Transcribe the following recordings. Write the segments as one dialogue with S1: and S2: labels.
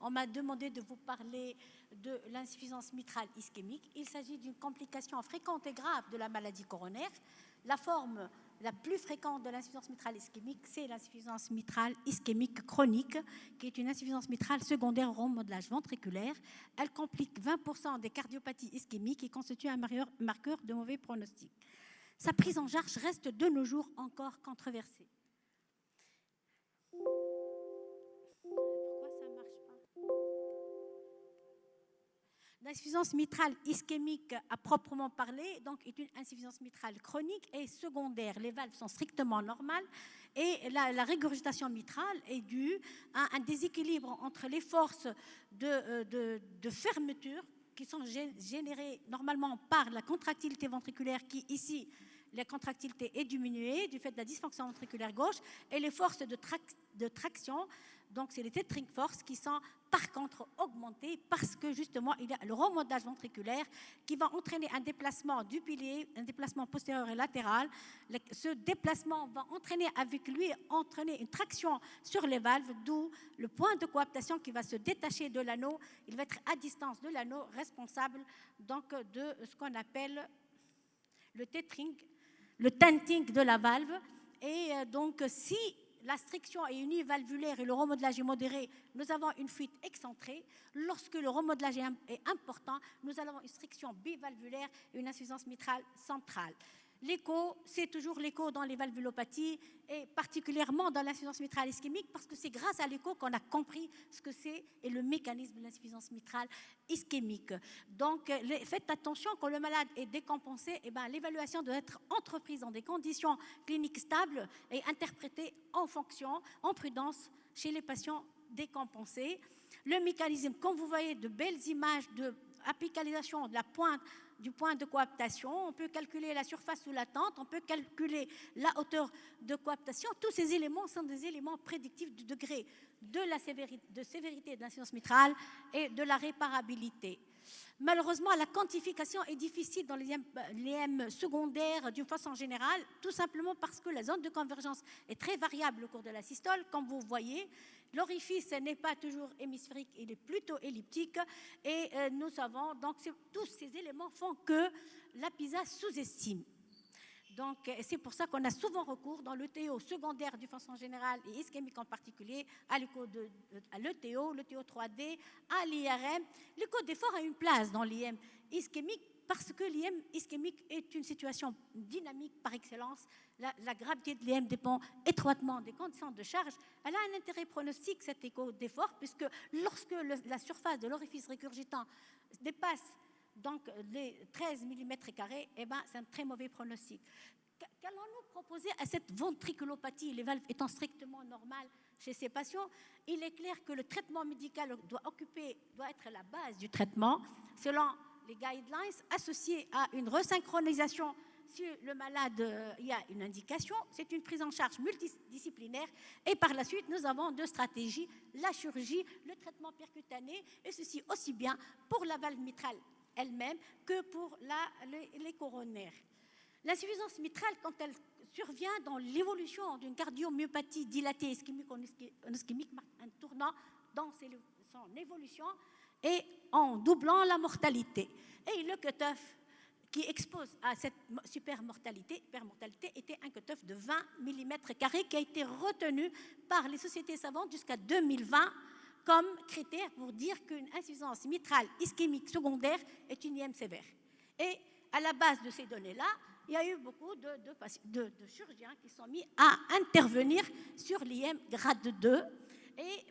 S1: on m'a demandé de vous parler de l'insuffisance mitrale ischémique. Il s'agit d'une complication fréquente et grave de la maladie coronaire. La forme la plus fréquente de l'insuffisance mitrale ischémique, c'est l'insuffisance mitrale ischémique chronique, qui est une insuffisance mitrale secondaire au remodelage ventriculaire. Elle complique 20% des cardiopathies ischémiques et constitue un marqueur de mauvais pronostic. Sa prise en charge reste de nos jours encore controversée. Pourquoi ça ne marche pas? L'insuffisance mitrale ischémique à proprement parler donc, est une insuffisance mitrale chronique et secondaire. Les valves sont strictement normales et la régurgitation mitrale est due à un déséquilibre entre les forces de fermeture qui sont générées normalement par la contractilité ventriculaire qui, ici, la contractilité est diminuée du fait de la dysfonction ventriculaire gauche et les forces de traction, donc c'est les tethering forces qui sont par contre augmentées parce que justement il y a le remodelage ventriculaire qui va entraîner un déplacement du pilier, un déplacement postérieur et latéral. Ce déplacement va entraîner avec lui une traction sur les valves, d'où le point de coaptation qui va se détacher de l'anneau. Il va être à distance de l'anneau, responsable donc de ce qu'on appelle le tethering, le tenting de la valve. Et donc, si la striction est univalvulaire et le remodelage est modéré, nous avons une fuite excentrée. Lorsque le remodelage est important, nous avons une striction bivalvulaire et une insuffisance mitrale centrale. L'écho, c'est toujours l'écho dans les valvulopathies et particulièrement dans l'insuffisance mitrale ischémique parce que c'est grâce à l'écho qu'on a compris ce que c'est et le mécanisme de l'insuffisance mitrale ischémique. Donc, faites attention quand le malade est décompensé, l'évaluation doit être entreprise dans des conditions cliniques stables et interprétée en fonction, en prudence chez les patients décompensés. Le mécanisme, comme vous voyez de belles images de apicalisation de la pointe du point de coaptation, on peut calculer la surface sous la tente, on peut calculer la hauteur de coaptation. Tous ces éléments sont des éléments prédictifs du degré de sévérité de l'insuffisance mitrale et de la réparabilité. Malheureusement, la quantification est difficile dans l'IM secondaire d'une façon générale, tout simplement parce que la zone de convergence est très variable au cours de la systole. Comme vous voyez, l'orifice n'est pas toujours hémisphérique, il est plutôt elliptique. Et nous savons, donc tous ces éléments font que la PISA sous-estime. Donc, c'est pour ça qu'on a souvent recours dans l'ETO secondaire d'une façon générale et ischémique en particulier à l'ETO, l'ETO 3D, à l'IRM. L'écho d'effort a une place dans l'IM ischémique parce que l'IM ischémique est une situation dynamique par excellence. La gravité de l'IM dépend étroitement des conditions de charge. Elle a un intérêt pronostique, cet écho d'effort, puisque lorsque la surface de l'orifice régurgitant dépasse donc les 13 mm², c'est un très mauvais pronostic. Qu'allons-nous proposer à cette ventriculopathie, les valves étant strictement normales chez ces patients? Il est clair que le traitement médical doit être la base du traitement, selon les guidelines, associé à une resynchronisation. Si le malade y a une indication, c'est une prise en charge multidisciplinaire. Et par la suite, nous avons deux stratégies, la chirurgie, le traitement percutané, et ceci aussi bien pour la valve mitrale elle-même que pour les coronaires. L'insuffisance mitrale, quand elle survient dans l'évolution d'une cardiomyopathie dilatée ischémique, marque un tournant dans son évolution et en doublant la mortalité. Et le cutoff qui expose à cette hypermortalité était un cutoff de 20 mm² qui a été retenu par les sociétés savantes jusqu'à 2020 comme critère pour dire qu'une insuffisance mitrale ischémique secondaire est une IM sévère. Et à la base de ces données-là, il y a eu beaucoup de chirurgiens qui sont mis à intervenir sur l'IM grade 2.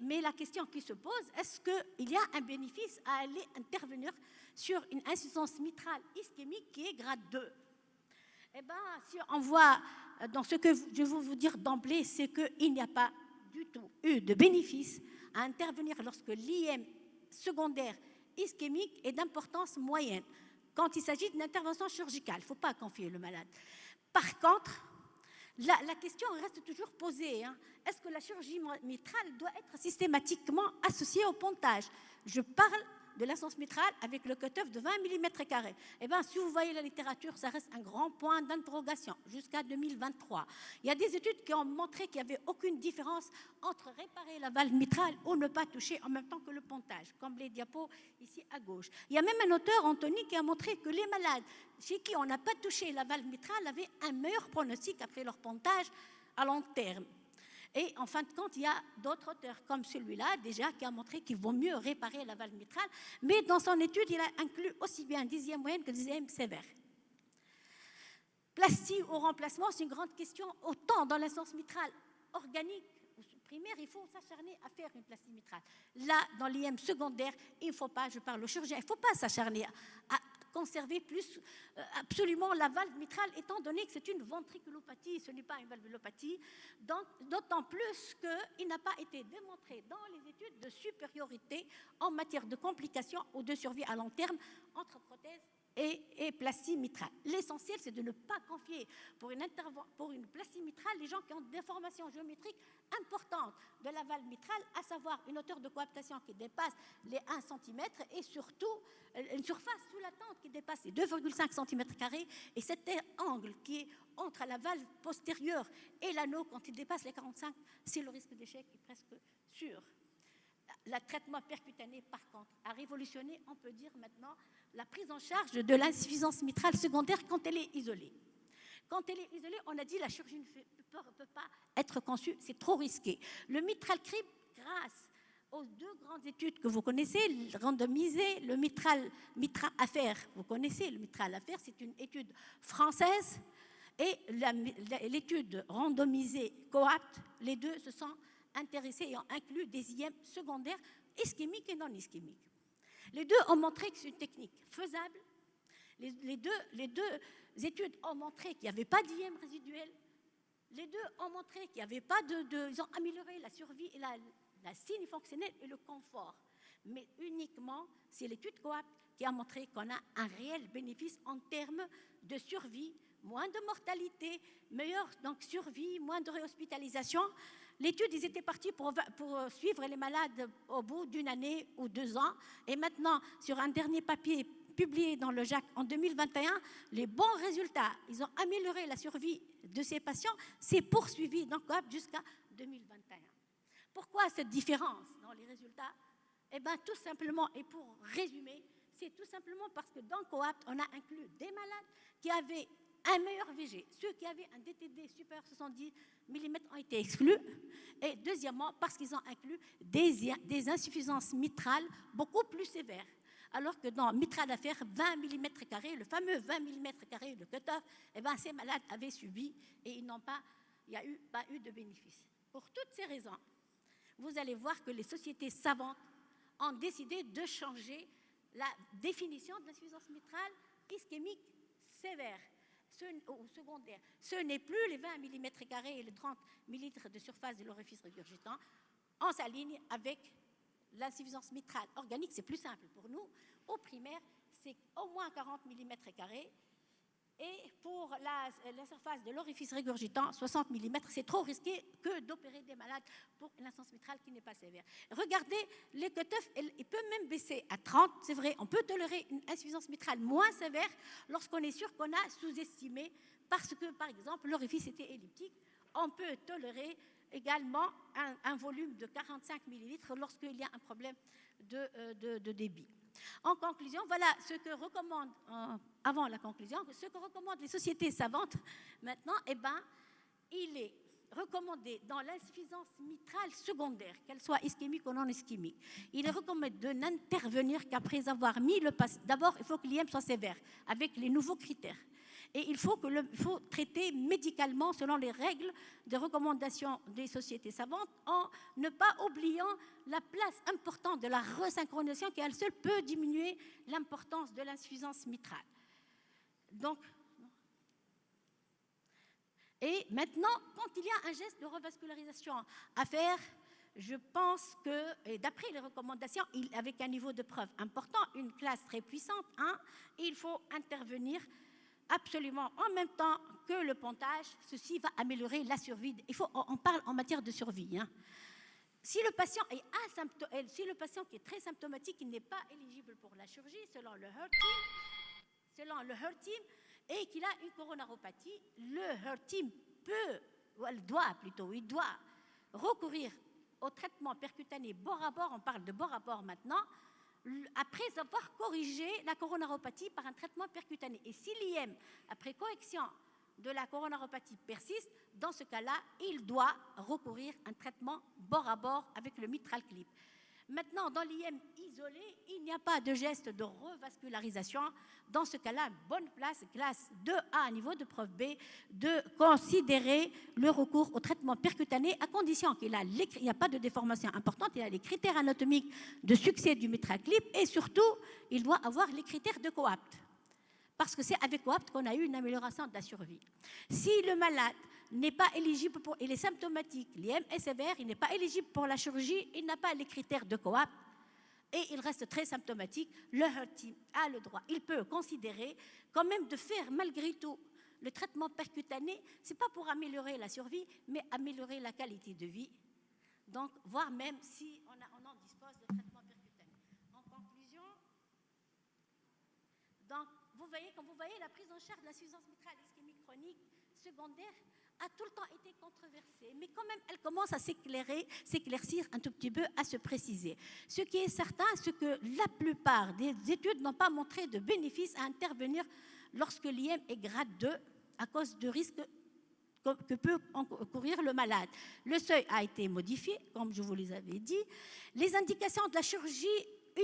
S1: Mais la question qui se pose, est-ce qu'il y a un bénéfice à aller intervenir sur une insuffisance mitrale ischémique qui est grade 2? Si on voit dans ce que je veux vous dire d'emblée, c'est qu'il n'y a pas du tout eu de bénéfice à intervenir lorsque l'IM secondaire ischémique est d'importance moyenne. Quand il s'agit d'une intervention chirurgicale, il ne faut pas confier le malade. Par contre, la question reste toujours posée. Est-ce que la chirurgie mitrale doit être systématiquement associée au pontage? Je parle de l'insuffisance mitrale avec le cutoff de 20 mm². Eh bien, si vous voyez la littérature, ça reste un grand point d'interrogation jusqu'à 2023. Il y a des études qui ont montré qu'il n'y avait aucune différence entre réparer la valve mitrale ou ne pas toucher en même temps que le pontage, comme les diapos ici à gauche. Il y a même un auteur, Anthony, qui a montré que les malades chez qui on n'a pas touché la valve mitrale avaient un meilleur pronostic après leur pontage à long terme. Et en fin de compte, il y a d'autres auteurs comme celui-là, déjà, qui a montré qu'il vaut mieux réparer la valve mitrale, mais dans son étude, il a inclus aussi bien dixième moyenne que dixième sévère. Plastie ou remplacement, c'est une grande question, autant dans l'insuffisance mitrale organique ou primaire, il faut s'acharner à faire une plastie mitrale. Là, dans l'IM secondaire, il ne faut pas, je parle au chirurgien, il ne faut pas s'acharner à conserver plus absolument la valve mitrale, étant donné que c'est une ventriculopathie, ce n'est pas une valvulopathie, d'autant plus qu'il n'a pas été démontré dans les études de supériorité en matière de complications ou de survie à long terme entre prothèses et plastie mitrale. L'essentiel, c'est de ne pas confier pour une plastie mitrale les gens qui ont des déformations géométriques importantes de la valve mitrale, à savoir une hauteur de coaptation qui dépasse les 1 cm et surtout une surface sous la tente qui dépasse les 2,5 cm². Et cet angle qui est entre la valve postérieure et l'anneau, quand il dépasse les 45, c'est le risque d'échec qui est presque sûr. Le traitement percutané, par contre, a révolutionné, on peut dire maintenant, la prise en charge de l'insuffisance mitrale secondaire quand elle est isolée. Quand elle est isolée, on a dit la chirurgie ne peut pas être conçue, c'est trop risqué. Le mitral crib, grâce aux deux grandes études que vous connaissez, randomisées, le mitral affaire, vous connaissez le mitral affaire, c'est une étude française, et l'étude randomisée COAPT, les deux se sont intéressés et ont inclus des IM secondaires ischémiques et non ischémiques. Les deux ont montré que c'est une technique faisable. Les deux études ont montré qu'il n'y avait pas d'IM résiduel. Les deux ont montré qu'il n'y avait pas ils ont amélioré la survie et la signe fonctionnelle et le confort. Mais uniquement, c'est l'étude COAPT qui a montré qu'on a un réel bénéfice en termes de survie, moins de mortalité, meilleure donc survie, moins de réhospitalisation. L'étude, ils étaient partis pour suivre les malades au bout d'une année ou 2 ans. Et maintenant, sur un dernier papier publié dans le JAC en 2021, les bons résultats, ils ont amélioré la survie de ces patients, c'est poursuivi donc jusqu'à 2021. Pourquoi cette différence dans les résultats? Eh bien, tout simplement, et pour résumer, c'est tout simplement parce que dans COAPT, on a inclus des malades qui avaient un meilleur VG. Ceux qui avaient un DTD supérieur à 70 mm ont été exclus. Et deuxièmement, parce qu'ils ont inclus des insuffisances mitrales beaucoup plus sévères. Alors que dans mitral d'affaires, 20 mm², le fameux 20 mm², le cutoff, eh bien, ces malades avaient subi et il n'y a pas eu de bénéfice. Pour toutes ces raisons, vous allez voir que les sociétés savantes ont décidé de changer la définition de l'insuffisance mitrale ischémique sévère ou secondaire. Ce n'est plus les 20 mm² et les 30 ml de surface de l'orifice régurgitant. On s'aligne avec l'insuffisance mitrale organique, c'est plus simple pour nous. Au primaire, c'est au moins 40 mm². Et pour la surface de l'orifice régurgitant, 60 mm, c'est trop risqué que d'opérer des malades pour une insuffisance mitrale qui n'est pas sévère. Regardez, les cutoffs, il peut même baisser à 30, c'est vrai, on peut tolérer une insuffisance mitrale moins sévère lorsqu'on est sûr qu'on a sous-estimé, parce que, par exemple, l'orifice était elliptique. On peut tolérer également un volume de 45 ml lorsqu'il y a un problème de débit. En conclusion, voilà ce que recommandent, avant la conclusion, ce que recommandent les sociétés savantes maintenant, eh ben, il est recommandé dans l'insuffisance mitrale secondaire, qu'elle soit ischémique ou non ischémique, il est recommandé de n'intervenir qu'après avoir mis le patient. D'abord, il faut que l'IM soit sévère, avec les nouveaux critères. Et il faut traiter médicalement selon les règles de recommandation des sociétés savantes, en ne pas oubliant la place importante de la resynchronisation qui, à elle seule, peut diminuer l'importance de l'insuffisance mitrale. Donc, et maintenant, quand il y a un geste de revascularisation à faire, je pense que, et d'après les recommandations, avec un niveau de preuve important, une classe très puissante, il faut intervenir absolument en même temps que le pontage. Ceci va améliorer la survie. On parle en matière de survie. Si le patient est si le patient qui est très symptomatique, il n'est pas éligible pour la chirurgie selon le HER team, et qu'il a une coronaropathie, le HER team il doit recourir au traitement percutané bord à bord, on parle de bord à bord maintenant, après avoir corrigé la coronaropathie par un traitement percutané. Et si l'IM, après correction de la coronaropathie persiste, dans ce cas-là, il doit recourir à un traitement bord à bord avec le mitral clip. Maintenant, dans l'IM isolé, il n'y a pas de geste de revascularisation. Dans ce cas-là, bonne place, classe 2A, niveau de preuve B, de considérer le recours au traitement percutané à condition qu'il n'y a pas de déformation importante, il a les critères anatomiques de succès du mitral clip et surtout, il doit avoir les critères de COAPT. Parce que c'est avec COAPT qu'on a eu une amélioration de la survie. Si le malade n'est pas éligible pour, il est symptomatique, l'IM est sévère, il n'est pas éligible pour la chirurgie, il n'a pas les critères de COAPT et il reste très symptomatique, le HER team a le droit. Il peut considérer quand même de faire malgré tout le traitement percutané, ce n'est pas pour améliorer la survie, mais améliorer la qualité de vie. Donc, voire même si on en dispose de traitement percutané. En conclusion, donc, quand vous voyez, la prise en charge de l'insuffisance mitrale ischémique chronique secondaire a tout le temps été controversée, mais quand même, elle commence à s'éclaircir un tout petit peu, à se préciser. Ce qui est certain, c'est que la plupart des études n'ont pas montré de bénéfice à intervenir lorsque l'IM est grade 2 à cause de risques que peut courir le malade. Le seuil a été modifié, comme je vous les avais dit. Les indications de la chirurgie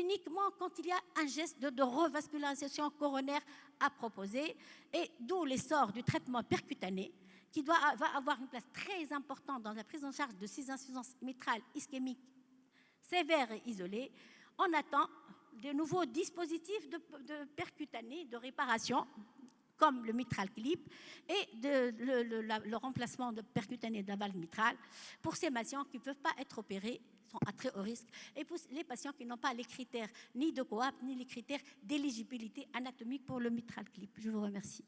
S1: uniquement quand il y a un geste de revascularisation coronaire à proposer, et d'où l'essor du traitement percutané, qui va avoir une place très importante dans la prise en charge de ces insuffisances mitrales ischémiques sévères et isolées. On attend de nouveaux dispositifs de percutané, de réparation, comme le mitral clip, et le remplacement de percutané de la valve mitrale pour ces patients qui ne peuvent pas être opérés, sont à très haut risque, et pour les patients qui n'ont pas les critères ni de COAPT, ni les critères d'éligibilité anatomique pour le mitral clip. Je vous remercie.